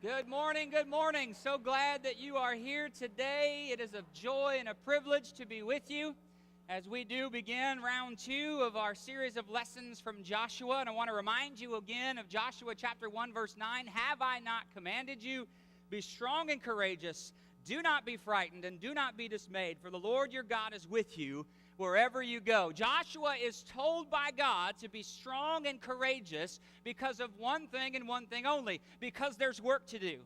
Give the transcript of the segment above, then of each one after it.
Good morning, good morning. So glad that you are here today. It is a joy and a privilege to be with you as we do begin round 2 of our series of lessons from Joshua. And I want to remind you again of Joshua chapter 1, verse 9. Have I not commanded you? Be strong and courageous. Do not be frightened and do not be dismayed, for the Lord your God is with you wherever you go. Joshua is told by God to be strong and courageous because of one thing and one thing only, because there's work to do.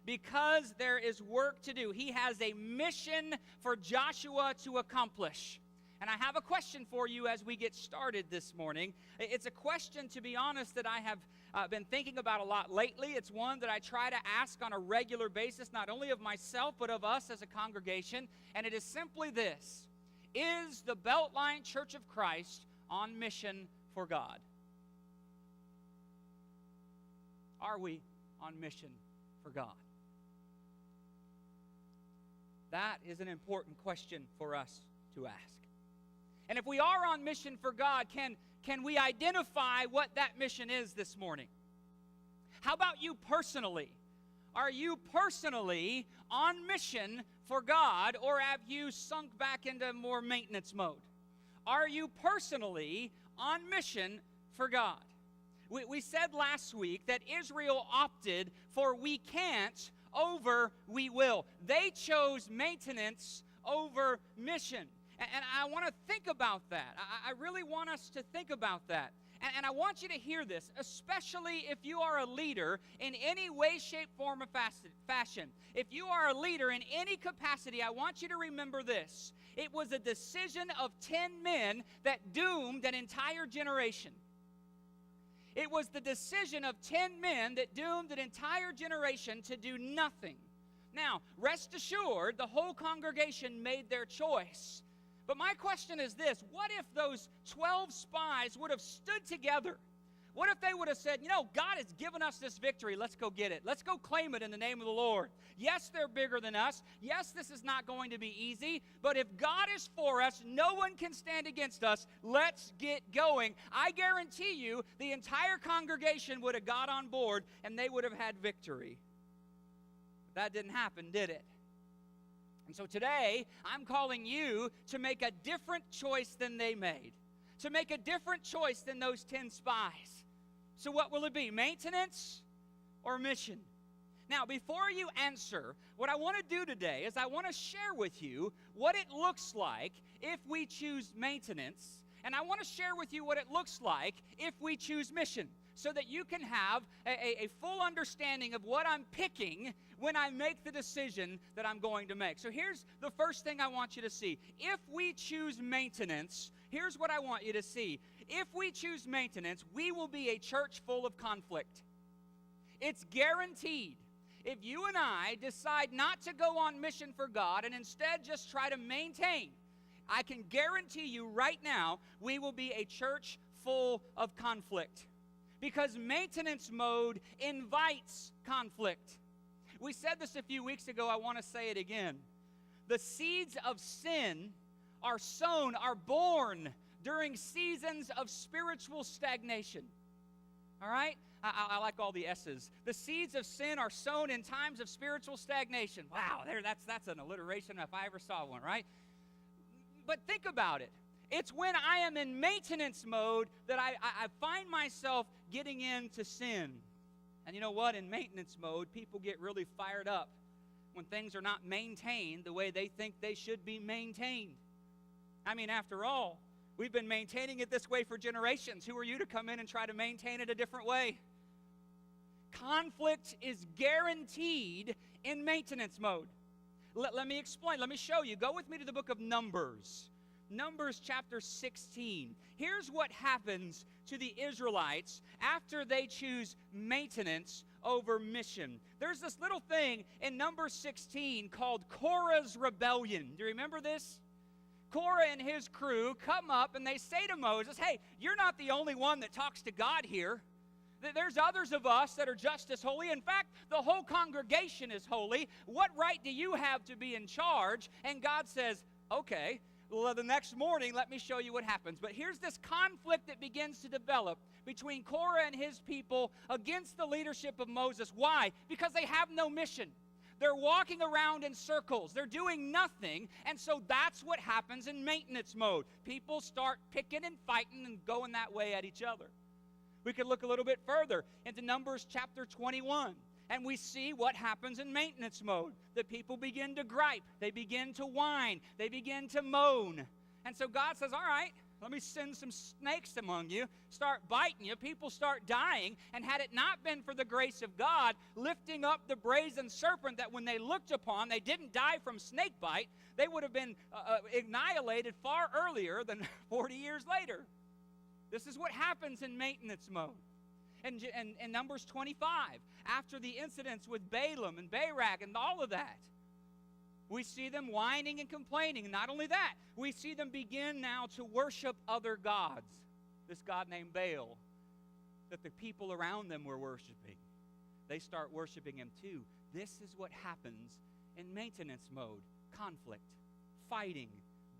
Because there is work to do. He has a mission for Joshua to accomplish. And I have a question for you as we get started this morning. It's a question, to be honest, that I have been thinking about a lot lately. It's one that I try to ask on a regular basis, not only of myself, but of us as a congregation. And it is simply this: is the Beltline Church of Christ on mission for God? Are we on mission for God? That is an important question for us to ask. And if we are on mission for God, can we identify what that mission is this morning? How about you personally? Are you personally on mission for God, or have you sunk back into more maintenance mode? Are you personally on mission for God? We said last week that Israel opted for we can't over we will. They chose maintenance over mission. And I want to think about that. I really want us to think about that. And I want you to hear this, especially if you are a leader in any way, shape, form, or fashion. If you are a leader in any capacity, I want you to remember this. It was a decision of 10 men that doomed an entire generation. It was the decision of 10 men that doomed an entire generation to do nothing. Now, rest assured, the whole congregation made their choice. But my question is this: what if those 12 spies would have stood together? What if they would have said, God has given us this victory. Let's go get it. Let's go claim it in the name of the Lord. Yes, they're bigger than us. Yes, this is not going to be easy. But if God is for us, no one can stand against us. Let's get going. I guarantee you the entire congregation would have got on board and they would have had victory. But that didn't happen, did it? And so today, I'm calling you to make a different choice than they made, to make a different choice than those 10 spies. So what will it be, maintenance or mission? Now, before you answer, what I want to do today is I want to share with you what it looks like if we choose maintenance, and I want to share with you what it looks like if we choose mission, so that you can have a full understanding of what I'm picking when I make the decision that I'm going to make. So here's the first thing I want you to see. If we choose maintenance, here's what I want you to see. If we choose maintenance, we will be a church full of conflict. It's guaranteed. If you and I decide not to go on mission for God and instead just try to maintain, I can guarantee you right now, we will be a church full of conflict. Because maintenance mode invites conflict. We said this a few weeks ago. I want to say it again. The seeds of sin are sown, are born during seasons of spiritual stagnation. All right? I like all the S's. The seeds of sin are sown in times of spiritual stagnation. Wow, that's an alliteration if I ever saw one, right? But think about it. It's when I am in maintenance mode that I find myself getting into sin. And you know what? In maintenance mode, people get really fired up when things are not maintained the way they think they should be maintained. I mean, after all, we've been maintaining it this way for generations. Who are you to come in and try to maintain it a different way? Conflict is guaranteed in maintenance mode. Let me explain. Let me show you. Go with me to the book of Numbers. Numbers chapter 16. Here's what happens to the Israelites after they choose maintenance over mission. There's this little thing in Numbers 16 called Korah's rebellion. Do you remember this? Korah and his crew come up and they say to Moses, hey, you're not the only one that talks to God here. There's others of us that are just as holy. In fact, the whole congregation is holy. What right do you have to be in charge? And God says, okay, Well, the next morning, let me show you what happens. But here's this conflict that begins to develop between Korah and his people against the leadership of Moses. Why? Because they have no mission. They're walking around in circles. They're doing nothing. And so that's what happens in maintenance mode. People start picking and fighting and going that way at each other. We could look a little bit further into Numbers chapter 21. And we see what happens in maintenance mode. The people begin to gripe. They begin to whine. They begin to moan. And so God says, all right, let me send some snakes among you, start biting you, people start dying. And had it not been for the grace of God lifting up the brazen serpent that when they looked upon, they didn't die from snake bite, they would have been annihilated far earlier than 40 years later. This is what happens in maintenance mode. And Numbers 25, after the incidents with Balaam and Barak and all of that, we see them whining and complaining. And not only that, we see them begin now to worship other gods. This god named Baal that the people around them were worshiping. They start worshiping him too. This is what happens in maintenance mode. Conflict, fighting,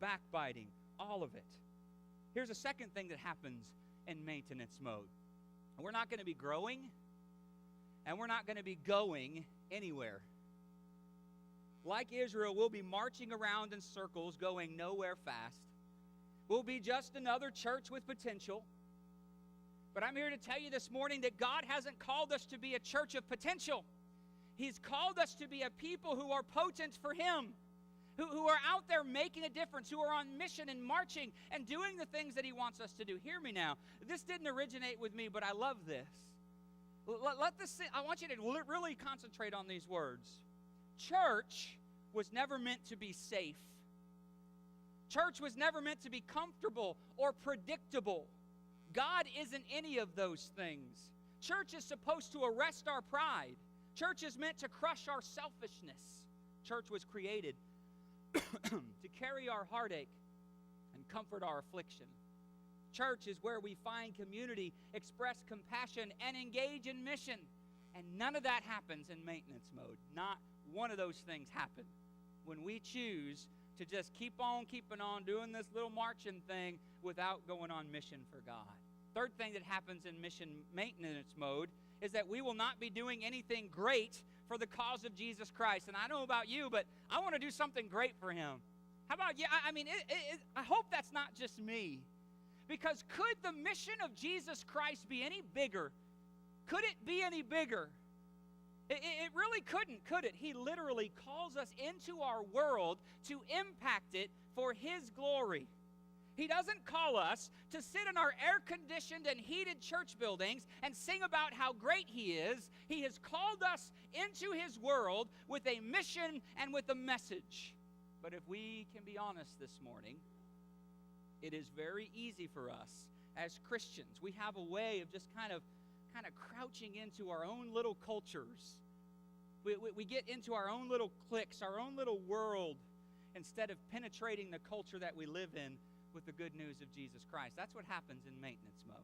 backbiting, all of it. Here's a second thing that happens in maintenance mode. We're not going to be growing, and we're not going to be going anywhere. Like Israel, we'll be marching around in circles, going nowhere fast. We'll be just another church with potential. But I'm here to tell you this morning that God hasn't called us to be a church of potential. He's called us to be a people who are potent for Him, who are out there making a difference, who are on mission and marching and doing the things that He wants us to do. Hear me now. This didn't originate with me, but I love this. I want you to really concentrate on these words. Church was never meant to be safe. Church was never meant to be comfortable or predictable. God isn't any of those things. Church is supposed to arrest our pride. Church is meant to crush our selfishness. Church was created to carry our heartache and comfort our affliction. Church is where we find community, express compassion, and engage in mission. And none of that happens in maintenance mode. Not one of those things happen when we choose to just keep on keeping on doing this little marching thing without going on mission for God. Third thing that happens in mission maintenance mode is that we will not be doing anything great for the cause of Jesus Christ. And I know about you, but I want to do something great for Him. How about you? I hope that's not just me. Because could the mission of Jesus Christ be any bigger? Could it be any bigger? It really couldn't, could it? He literally calls us into our world to impact it for His glory. He doesn't call us to sit in our air-conditioned and heated church buildings and sing about how great He is. He has called us into His world with a mission and with a message. But if we can be honest this morning, it is very easy for us as Christians. We have a way of just kind of crouching into our own little cultures. We get into our own little cliques, our own little world, instead of penetrating the culture that we live in with the good news of Jesus Christ. That's what happens in maintenance mode.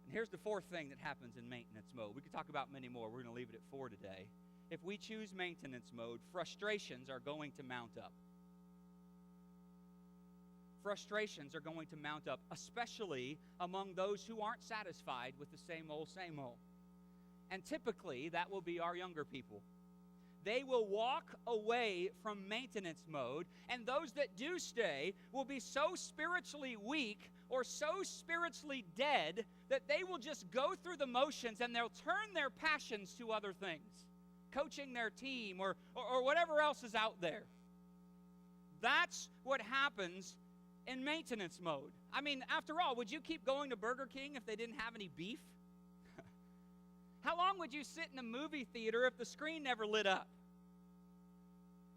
And here's the fourth thing that happens in maintenance mode. We could talk about many more. We're going to leave it at 4 today. If we choose maintenance mode, frustrations are going to mount up. Frustrations are going to mount up, especially among those who aren't satisfied with the same old, same old. And typically, that will be our younger people. They will walk away from maintenance mode, and those that do stay will be so spiritually weak or so spiritually dead that they will just go through the motions and they'll turn their passions to other things, coaching their team or whatever else is out there. That's what happens in maintenance mode. I mean, after all, would you keep going to Burger King if they didn't have any beef? How long would you sit in a movie theater if the screen never lit up?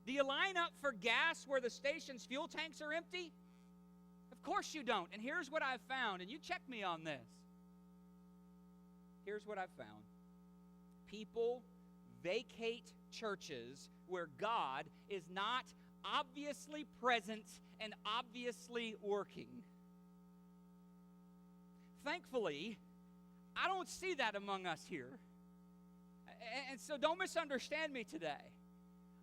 Do you line up for gas where the station's fuel tanks are empty? Of course you don't. And here's what I've found, and you check me on this. Here's what I've found. People vacate churches where God is not obviously present and obviously working. Thankfully, I don't see that among us here. And so don't misunderstand me today.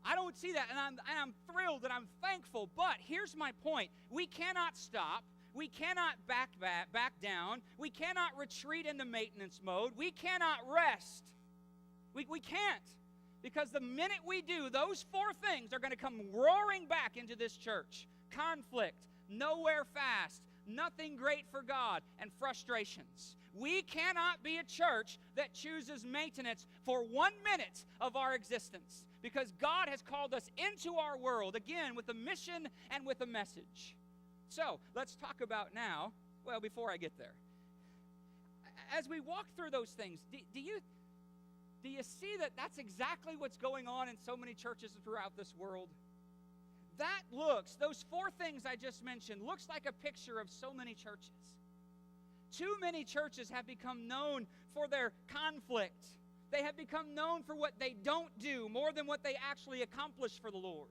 I don't see that, and I'm thrilled and I'm thankful. But here's my point. We cannot stop. We cannot back down. We cannot retreat into maintenance mode. We cannot rest. We can't. Because the minute we do, those four things are going to come roaring back into this church. Conflict, nowhere fast, nothing great for God, and frustrations. We cannot be a church that chooses maintenance for 1 minute of our existence, because God has called us into our world, again, with a mission and with a message. So, let's talk about now, well, before I get there. As we walk through those things, do you see that that's exactly what's going on in so many churches throughout this world? Those four things I just mentioned, looks like a picture of so many churches. Too many churches have become known for their conflict. They have become known for what they don't do more than what they actually accomplish for the Lord.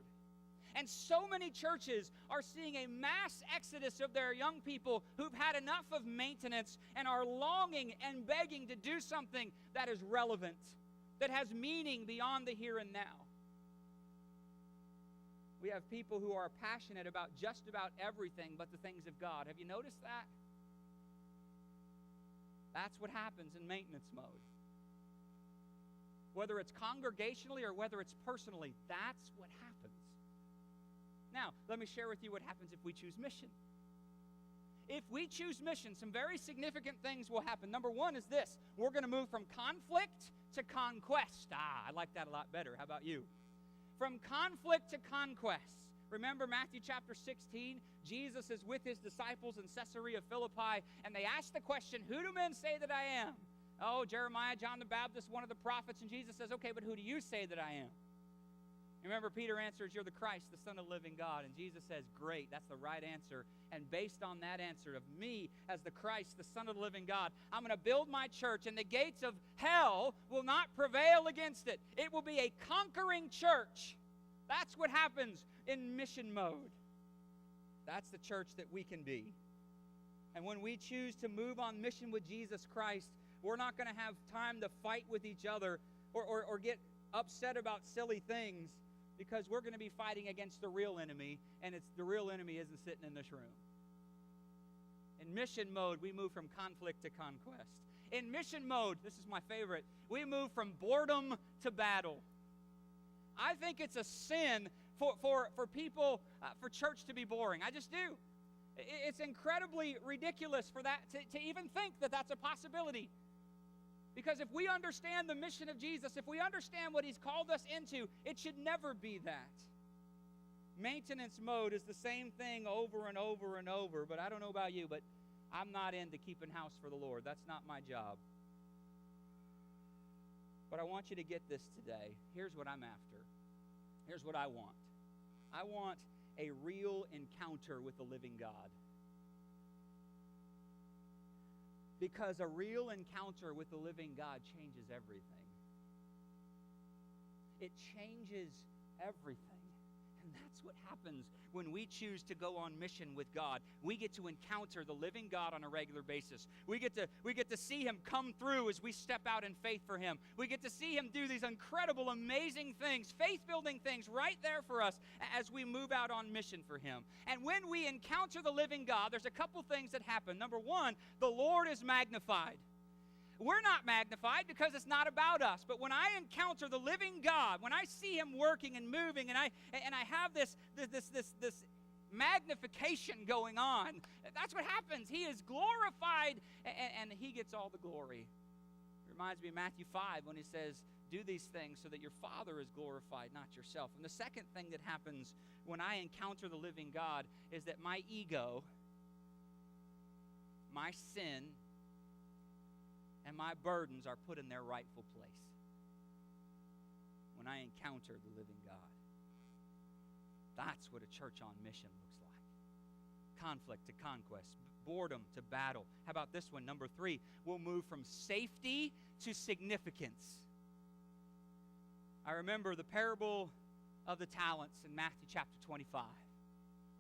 And so many churches are seeing a mass exodus of their young people who've had enough of maintenance and are longing and begging to do something that is relevant, that has meaning beyond the here and now. We have people who are passionate about just about everything but the things of God. Have you noticed that? That's what happens in maintenance mode. Whether it's congregationally or whether it's personally, that's what happens. Now, let me share with you what happens if we choose mission. If we choose mission, some very significant things will happen. Number one is this. We're going to move from conflict to conquest. I like that a lot better. How about you? From conflict to conquest. Remember Matthew chapter 16? Jesus is with his disciples in Caesarea Philippi, and they ask the question, who do men say that I am? Oh, Jeremiah, John the Baptist, one of the prophets. And Jesus says, okay, but who do you say that I am? Remember, Peter answers, you're the Christ, the Son of the living God. And Jesus says, great, that's the right answer. And based on that answer of me as the Christ, the Son of the living God, I'm going to build my church, and the gates of hell will not prevail against it. It will be a conquering church. That's what happens in mission mode. That's the church that we can be. And when we choose to move on mission with Jesus Christ, we're not going to have time to fight with each other or get upset about silly things, because we're going to be fighting against the real enemy, and the real enemy isn't sitting in this room. In mission mode, we move from conflict to conquest. In mission mode, this is my favorite, we move from boredom to battle. I think it's a sin for people, for church to be boring. I just do. It's incredibly ridiculous for that to even think that that's a possibility. Because if we understand the mission of Jesus, if we understand what he's called us into, it should never be that. Maintenance mode is the same thing over and over and over, but I don't know about you, but I'm not into keeping house for the Lord. That's not my job. But I want you to get this today. Here's what I'm after. Here's what I want. I want a real encounter with the living God. Because a real encounter with the living God changes everything. It changes everything. And that's what happens when we choose to go on mission with God. We get to encounter the living God on a regular basis. We get to see him come through as we step out in faith for him. We get to see him do these incredible, amazing things, faith-building things right there for us as we move out on mission for him. And when we encounter the living God, there's a couple things that happen. Number one, the Lord is magnified. We're not magnified because it's not about us. But when I encounter the living God, when I see him working and moving, and I have this magnification going on, that's what happens. He is glorified, and he gets all the glory. It reminds me of Matthew 5 when he says, do these things so that your Father is glorified, not yourself. And the second thing that happens when I encounter the living God is that my ego, my sin, and my burdens are put in their rightful place when I encounter the living God. That's what a church on mission looks like. Conflict to conquest, boredom to battle. How about this one? Number 3, we'll move from safety to significance. I remember the parable of the talents in Matthew chapter 25.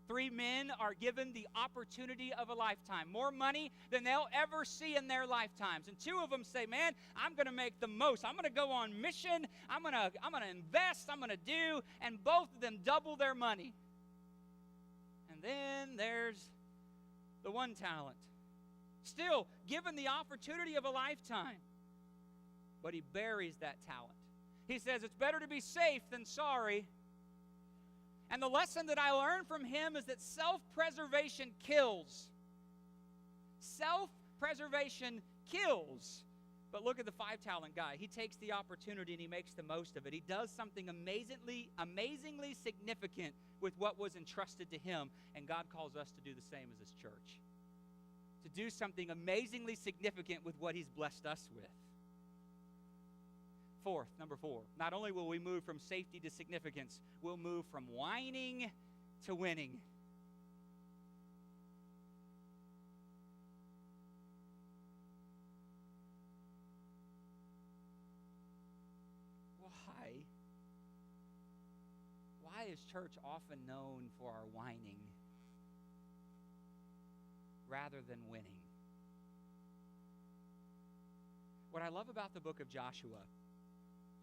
3 men are given the opportunity of a lifetime, more money than they'll ever see in their lifetimes. And 2 of them say, man, I'm going to make the most. I'm going to go on mission. I'm going to invest. I'm going to do. And both of them double their money. And then there's the 1 talent, still given the opportunity of a lifetime. But he buries that talent. He says, it's better to be safe than sorry. And the lesson that I learned from him is that self-preservation kills. Self-preservation kills. But look at the 5-talent guy. He takes the opportunity and he makes the most of it. He does something amazingly significant with what was entrusted to him. And God calls us to do the same as his church. To do something amazingly significant with what he's blessed us with. Number 4, not only will we move from safety to significance, we'll move from whining to winning. Why is church often known for our whining rather than winning? What I love about the book of Joshua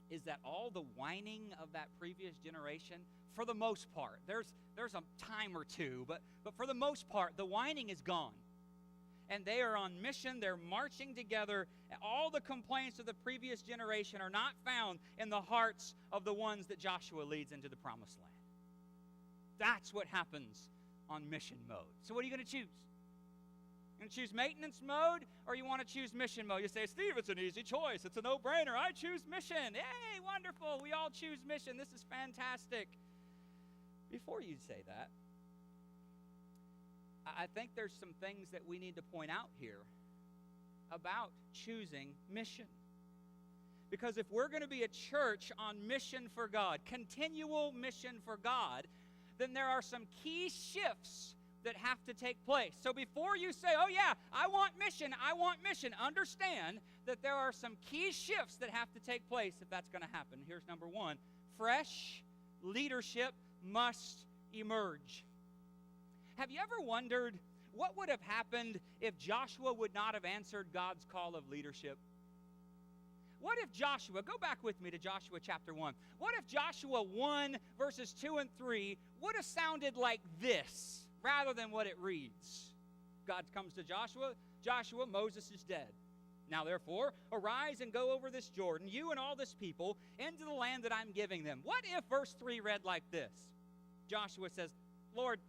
is that all the whining of that previous generation, for the most part, there's a time or two, but for the most part, the whining is gone. And they are on mission, they're marching together. All the complaints of the previous generation are not found in the hearts of the ones that Joshua leads into the promised land. That's what happens on mission mode. So what are you going to choose? You going to choose maintenance mode, or you want to choose mission mode? You say, Steve, it's an easy choice. It's a no-brainer. I choose mission. Hey, wonderful. We all choose mission. This is fantastic. Before you say that, I think there's some things that we need to point out here about choosing mission. Because if we're going to be a church on mission for God, continual mission for God, then there are some key shifts that have to take place. So before you say, oh yeah, I want mission, understand that there are some key shifts that have to take place if that's going to happen. Here's number 1. Fresh leadership must emerge. Have you ever wondered what would have happened if Joshua would not have answered God's call of leadership? What if Joshua, go back with me to Joshua chapter 1. What if Joshua 1 verses 2 and 3 would have sounded like this rather than what it reads? God comes to Joshua, Moses is dead. Now therefore, arise and go over this Jordan, you and all this people, into the land that I'm giving them. What if verse 3 read like this? Joshua says, Lord,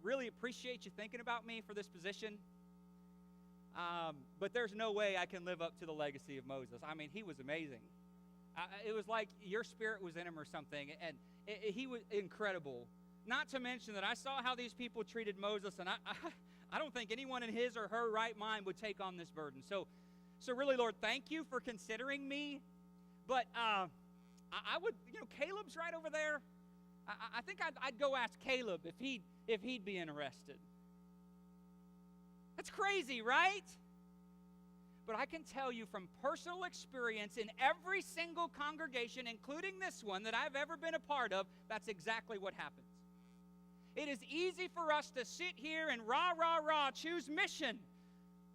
really appreciate you thinking about me for this position. But there's no way I can live up to the legacy of Moses. I mean, he was amazing. It was like your spirit was in him or something, and he was incredible. Not to mention that I saw how these people treated Moses, and I don't think anyone in his or her right mind would take on this burden. So really, Lord, thank you for considering me. But I would, Caleb's right over there. I think I'd go ask Caleb if he'd be interested. That's crazy, right? But I can tell you from personal experience in every single congregation, including this one that I've ever been a part of, that's exactly what happens. It is easy for us to sit here and choose mission.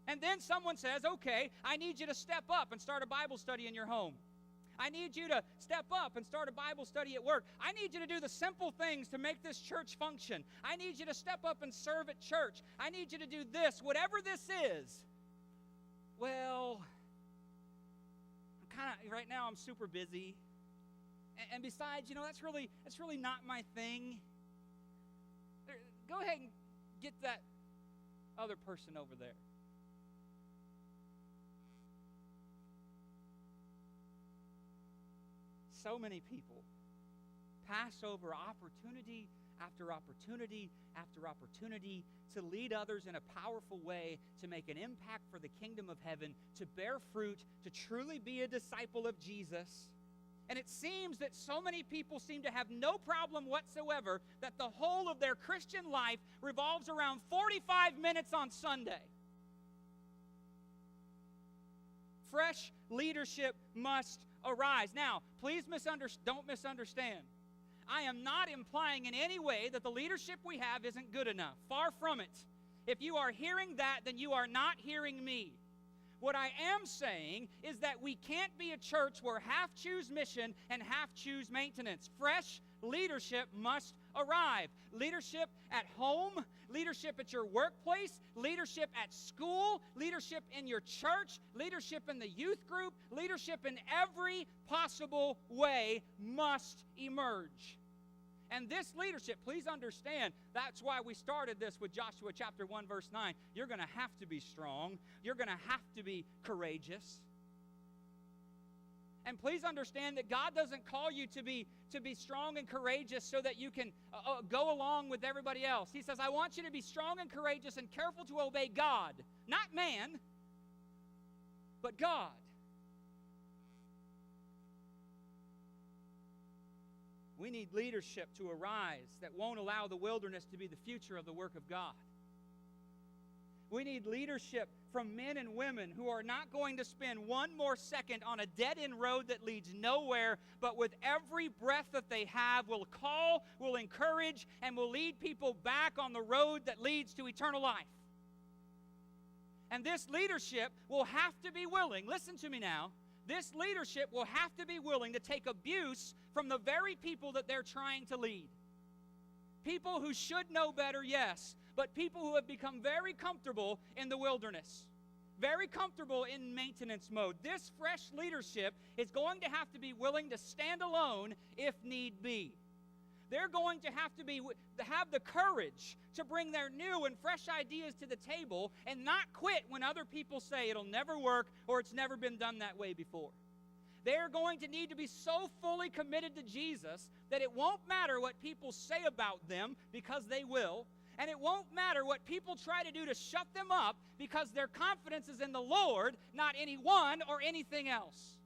And then someone says, okay, I need you to step up and start a Bible study in your home. I need you to step up and start a Bible study at work. I need you to do the simple things to make this church function. I need you to step up and serve at church. I need you to do this, whatever this is. Well, right now I'm super busy. And besides, that's really not my thing. Go ahead and get that other person over there. So many people pass over opportunity after opportunity after opportunity to lead others in a powerful way, to make an impact for the kingdom of heaven, to bear fruit, to truly be a disciple of Jesus. And it seems that so many people seem to have no problem whatsoever that the whole of their Christian life revolves around 45 minutes on Sunday. Fresh leadership must arise. Now, please don't misunderstand. I am not implying in any way that the leadership we have isn't good enough. Far from it. If you are hearing that, then you are not hearing me. What I am saying is that we can't be a church where half choose mission and half choose maintenance. Fresh leadership must arrive. Leadership at home, leadership at your workplace, leadership at school, leadership in your church, leadership in the youth group, leadership in every possible way must emerge. And this leadership, please understand, that's why we started this with Joshua chapter 1, verse 9. You're going to have to be strong. You're going to have to be courageous. And please understand that God doesn't call you to be strong and courageous so that you can go along with everybody else. He says, I want you to be strong and courageous and careful to obey God. Not man, but God. We need leadership to arise that won't allow the wilderness to be the future of the work of God. We need leadership from men and women who are not going to spend one more second on a dead-end road that leads nowhere, but with every breath that they have will call, will encourage, and will lead people back on the road that leads to eternal life. And this leadership will have to be willing, listen to me now, this leadership will have to be willing to take abuse from the very people that they're trying to lead. People who should know better, yes, but people who have become very comfortable in the wilderness, very comfortable in maintenance mode. This fresh leadership is going to have to be willing to stand alone if need be. They're going to have the courage to bring their new and fresh ideas to the table and not quit when other people say it'll never work or it's never been done that way before. They're going to need to be so fully committed to Jesus that it won't matter what people say about them, because they will, and it won't matter what people try to do to shut them up, because their confidence is in the Lord, not anyone or anything else.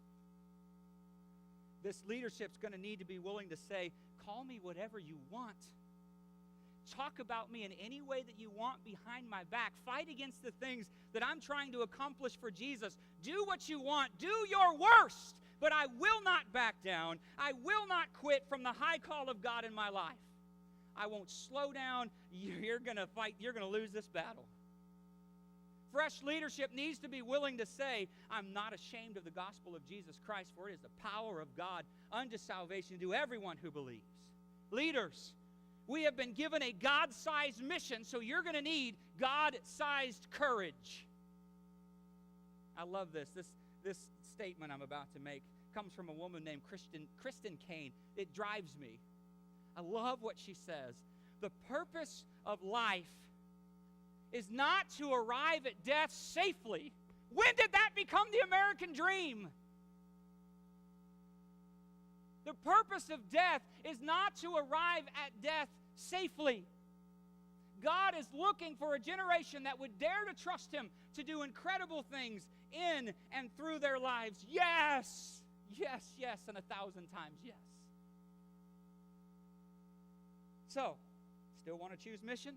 This leadership's going to need to be willing to say, call me whatever you want. Talk about me in any way that you want behind my back. Fight against the things that I'm trying to accomplish for Jesus. Do what you want. Do your worst. But I will not back down. I will not quit from the high call of God in my life. I won't slow down. You're going to fight. You're going to lose this battle. Fresh leadership needs to be willing to say, I'm not ashamed of the gospel of Jesus Christ, for it is the power of God unto salvation to everyone who believes. Leaders, we have been given a God-sized mission, so you're going to need God-sized courage. I love this. This statement I'm about to make comes from a woman named Kristen Kane. It drives me. I love what she says. The purpose of life is not to arrive at death safely. When did that become the American dream? The purpose of death is not to arrive at death safely. God is looking for a generation that would dare to trust Him to do incredible things in and through their lives. Yes, yes, yes, and 1,000 times yes. So, still want to choose mission?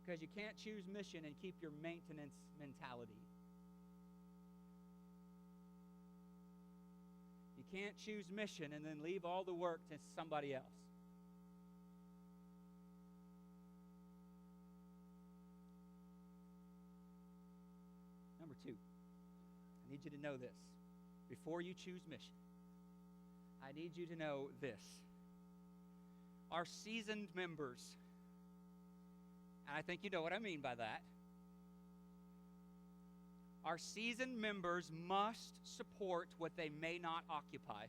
Because you can't choose mission and keep your maintenance mentality. You can't choose mission and then leave all the work to somebody else. Number 2, I need you to know this. Before you choose mission, I need you to know this. Our seasoned members, and I think you know what I mean by that. Our seasoned members must support what they may not occupy.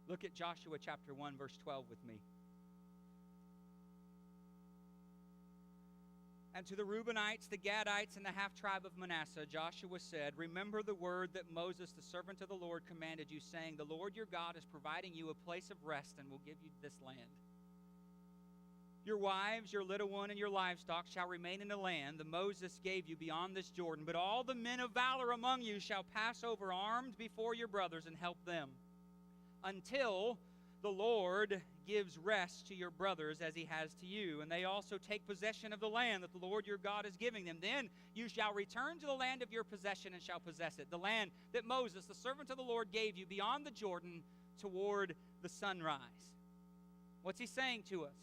Look at Joshua chapter 1, verse 12 with me. And to the Reubenites, the Gadites, and the half-tribe of Manasseh, Joshua said, remember the word that Moses, the servant of the Lord, commanded you, saying, the Lord your God is providing you a place of rest and will give you this land. Your wives, your little one, and your livestock shall remain in the land that Moses gave you beyond this Jordan. But all the men of valor among you shall pass over armed before your brothers and help them, until the Lord gives rest to your brothers as he has to you, and they also take possession of the land that the Lord your God is giving them. Then you shall return to the land of your possession and shall possess it, the land that Moses, the servant of the Lord, gave you beyond the Jordan toward the sunrise. What's he saying to us?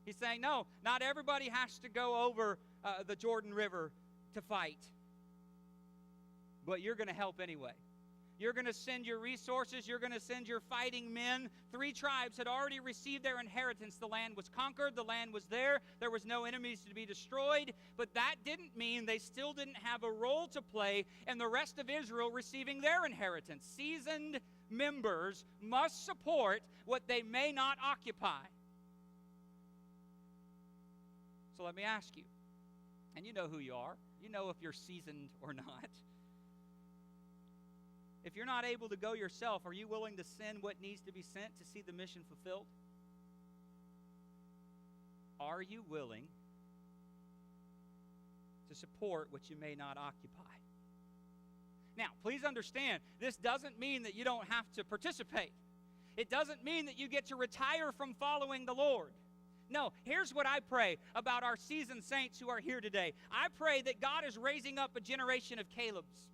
He's saying, no, not everybody has to go over the Jordan River to fight, but you're going to help anyway. You're going to send your resources. You're going to send your fighting men. 3 tribes had already received their inheritance. The land was conquered. The land was there. There was no enemies to be destroyed. But that didn't mean they still didn't have a role to play in the rest of Israel receiving their inheritance. Seasoned members must support what they may not occupy. So let me ask you, and you know who you are. You know if you're seasoned or not. If you're not able to go yourself, are you willing to send what needs to be sent to see the mission fulfilled? Are you willing to support what you may not occupy? Now, please understand, this doesn't mean that you don't have to participate. It doesn't mean that you get to retire from following the Lord. No, here's what I pray about our seasoned saints who are here today. I pray that God is raising up a generation of Calebs.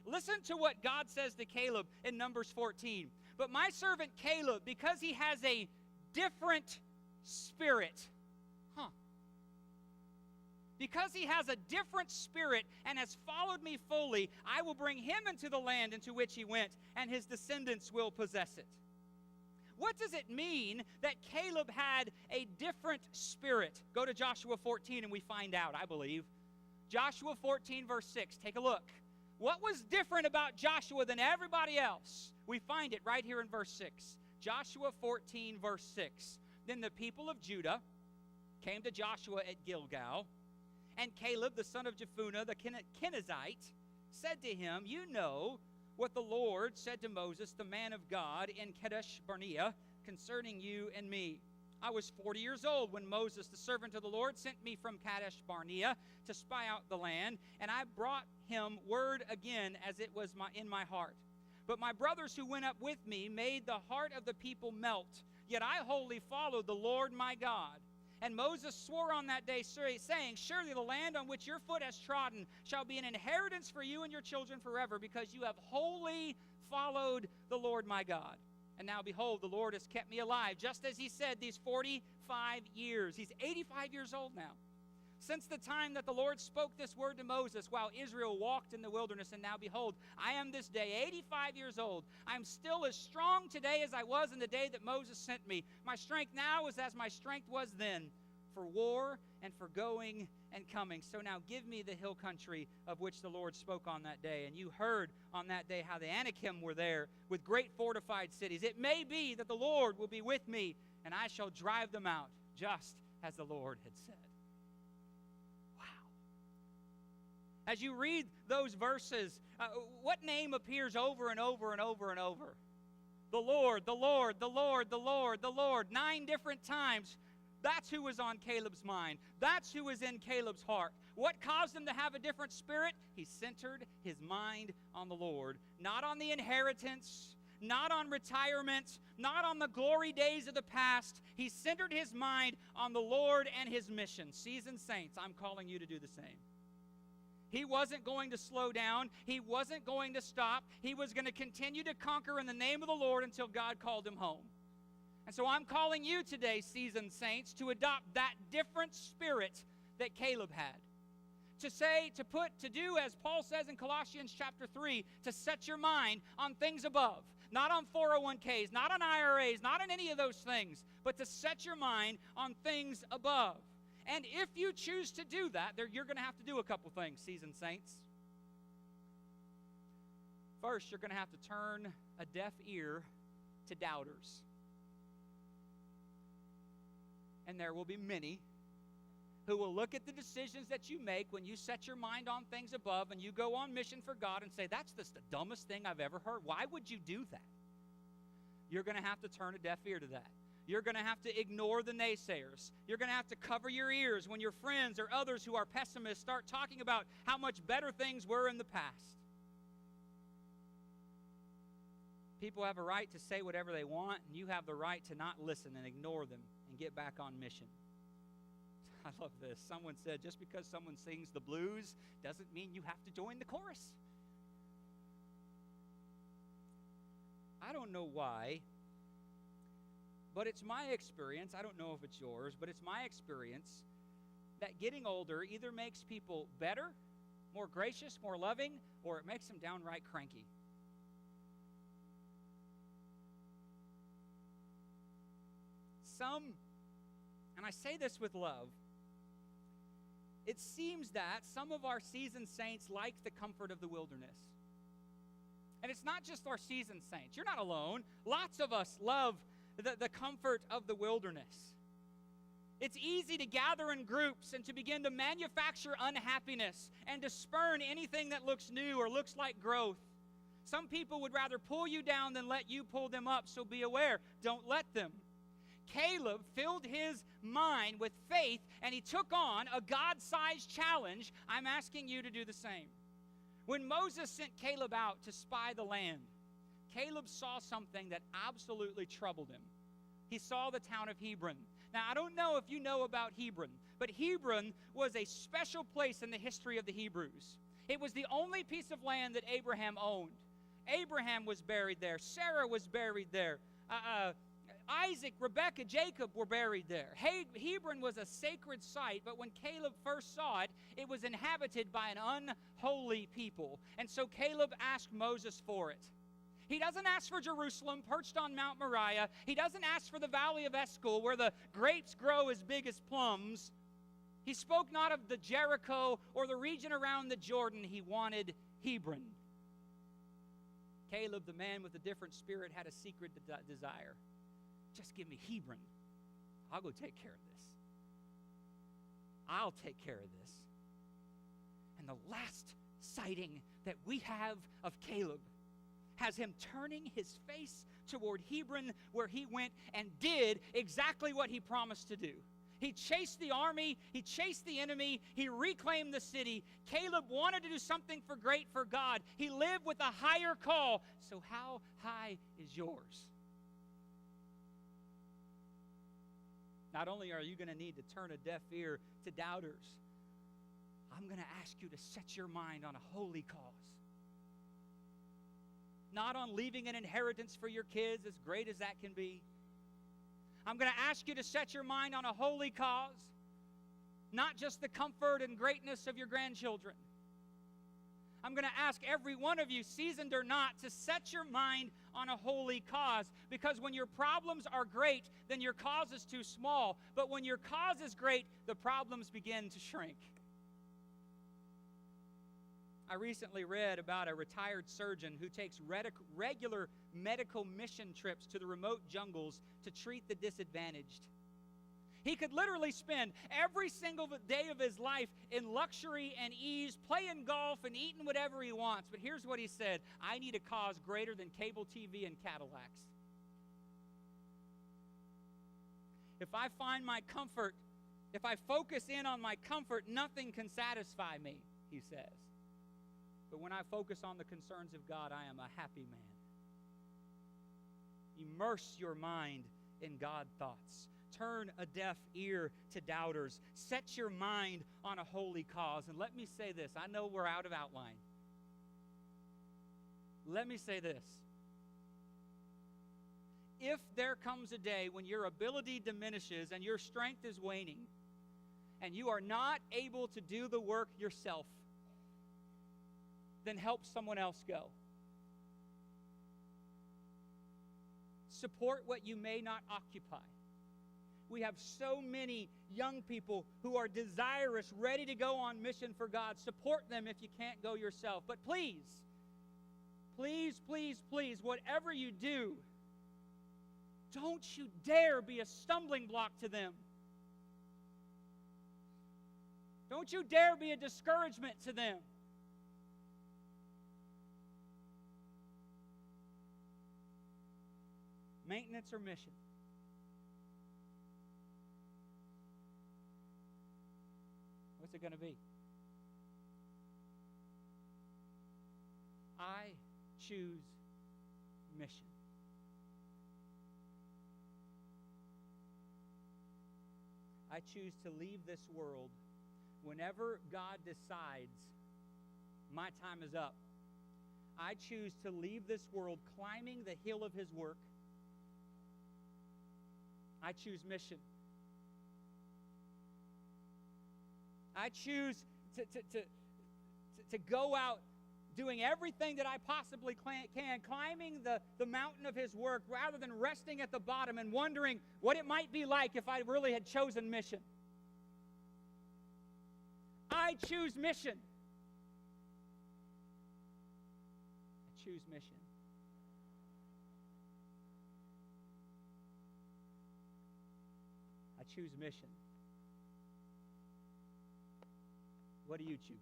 Listen to what God says to Caleb in Numbers 14. But my servant Caleb, because he has a different spirit, because he has a different spirit and has followed me fully, I will bring him into the land into which he went, and his descendants will possess it. What does it mean that Caleb had a different spirit? Go to Joshua 14 and we find out, I believe. Joshua 14 verse 6, take a look. What was different about Joshua than everybody else? We find it right here in verse 6. Joshua 14 verse 6. Then the people of Judah came to Joshua at Gilgal, and Caleb, the son of Jephunneh, the Kenizzite, said to him, you know what the Lord said to Moses, the man of God, in Kadesh Barnea, concerning you and me. I was 40 years old when Moses, the servant of the Lord, sent me from Kadesh Barnea to spy out the land, and I brought him word again as it was in my heart. But my brothers who went up with me made the heart of the people melt, yet I wholly followed the Lord my God. And Moses swore on that day, saying, surely the land on which your foot has trodden shall be an inheritance for you and your children forever, because you have wholly followed the Lord my God. And now, behold, the Lord has kept me alive, just as he said, these 45 years. He's 85 years old now. Since the time that the Lord spoke this word to Moses while Israel walked in the wilderness, and now, behold, I am this day 85 years old. I am still as strong today as I was in the day that Moses sent me. My strength now is as my strength was then, for war and for going and coming. So now give me the hill country of which the Lord spoke on that day. And you heard on that day how the Anakim were there with great fortified cities. It may be that the Lord will be with me, and I shall drive them out, just as the Lord had said. Wow. As you read those verses, what name appears over and over and over and over? The Lord, the Lord, the Lord, the Lord, the Lord. 9 different times. That's who was on Caleb's mind. That's who was in Caleb's heart. What caused him to have a different spirit? He centered his mind on the Lord, not on the inheritance, not on retirement, not on the glory days of the past. He centered his mind on the Lord and his mission. Seasoned saints, I'm calling you to do the same. He wasn't going to slow down. He wasn't going to stop. He was going to continue to conquer in the name of the Lord until God called him home. And so I'm calling you today, seasoned saints, to adopt that different spirit that Caleb had. To do as Paul says in Colossians chapter 3, to set your mind on things above, not on 401ks, not on IRAs, not on any of those things, but to set your mind on things above. And if you choose to do that, you're going to have to do a couple things, seasoned saints. First, you're going to have to turn a deaf ear to doubters. And there will be many who will look at the decisions that you make when you set your mind on things above and you go on mission for God and say, that's just the dumbest thing I've ever heard. Why would you do that? You're going to have to turn a deaf ear to that. You're going to have to ignore the naysayers. You're going to have to cover your ears when your friends or others who are pessimists start talking about how much better things were in the past. People have a right to say whatever they want, and you have the right to not listen and ignore them and get back on mission. I love this. Someone said, just because someone sings the blues doesn't mean you have to join the chorus. I don't know why, but it's my experience. I don't know if it's yours, but it's my experience that getting older either makes people better, more gracious, more loving, or it makes them downright cranky. And I say this with love, it seems that some of our seasoned saints like the comfort of the wilderness. And it's not just our seasoned saints. You're not alone. Lots of us love the comfort of the wilderness. It's easy to gather in groups and to begin to manufacture unhappiness and to spurn anything that looks new or looks like growth. Some people would rather pull you down than let you pull them up, so be aware. Don't let them. Caleb filled his mind with faith, and he took on a God-sized challenge. I'm asking you to do the same. When Moses sent Caleb out to spy the land, Caleb saw something that absolutely troubled him. He saw the town of Hebron. Now, I don't know if you know about Hebron, but Hebron was a special place in the history of the Hebrews. It was the only piece of land that Abraham owned. Abraham was buried there. Sarah was buried there. Isaac, Rebekah, Jacob were buried there. Hebron was a sacred site, but when Caleb first saw it, it was inhabited by an unholy people. And so Caleb asked Moses for it. He doesn't ask for Jerusalem perched on Mount Moriah. He doesn't ask for the valley of Eshcol where the grapes grow as big as plums. He spoke not of the Jericho or the region around the Jordan. He wanted Hebron. Caleb, the man with a different spirit, had a secret desire. Just give me Hebron. I'll go take care of this. I'll take care of this. And the last sighting that we have of Caleb has him turning his face toward Hebron, where he went and did exactly what he promised to do. He chased the army. He chased the enemy. He reclaimed the city. Caleb wanted to do something great for God. He lived with a higher call. So how high is yours? Not only are you going to need to turn a deaf ear to doubters, I'm going to ask you to set your mind on a holy cause. Not on leaving an inheritance for your kids, as great as that can be. I'm going to ask you to set your mind on a holy cause, not just the comfort and greatness of your grandchildren. I'm going to ask every one of you, seasoned or not, to set your mind on a holy cause. Because when your problems are great, then your cause is too small. But when your cause is great, the problems begin to shrink. I recently read about a retired surgeon who takes regular medical mission trips to the remote jungles to treat the disadvantaged. He could literally spend every single day of his life in luxury and ease, playing golf and eating whatever he wants. But here's what he said: I need a cause greater than cable TV and Cadillacs. If I find my comfort, if I focus in on my comfort, nothing can satisfy me, he says. But when I focus on the concerns of God, I am a happy man. Immerse your mind in God thoughts. Turn a deaf ear to doubters. Set your mind on a holy cause. And let me say this. I know we're out of outline. Let me say this. If there comes a day when your ability diminishes and your strength is waning, and you are not able to do the work yourself, then help someone else go. Support what you may not occupy. We have so many young people who are desirous, ready to go on mission for God. Support them if you can't go yourself. But please, please, please, please, whatever you do, don't you dare be a stumbling block to them. Don't you dare be a discouragement to them. Maintenance or mission? What's it going to be? I choose mission. I choose to leave this world whenever God decides my time is up. I choose to leave this world climbing the hill of His work. I choose mission. I choose to go out doing everything that I possibly can, climbing the mountain of His work rather than resting at the bottom and wondering what it might be like if I really had chosen mission. I choose mission. I choose mission. I choose mission. What do you choose?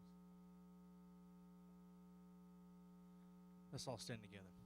Let's all stand together.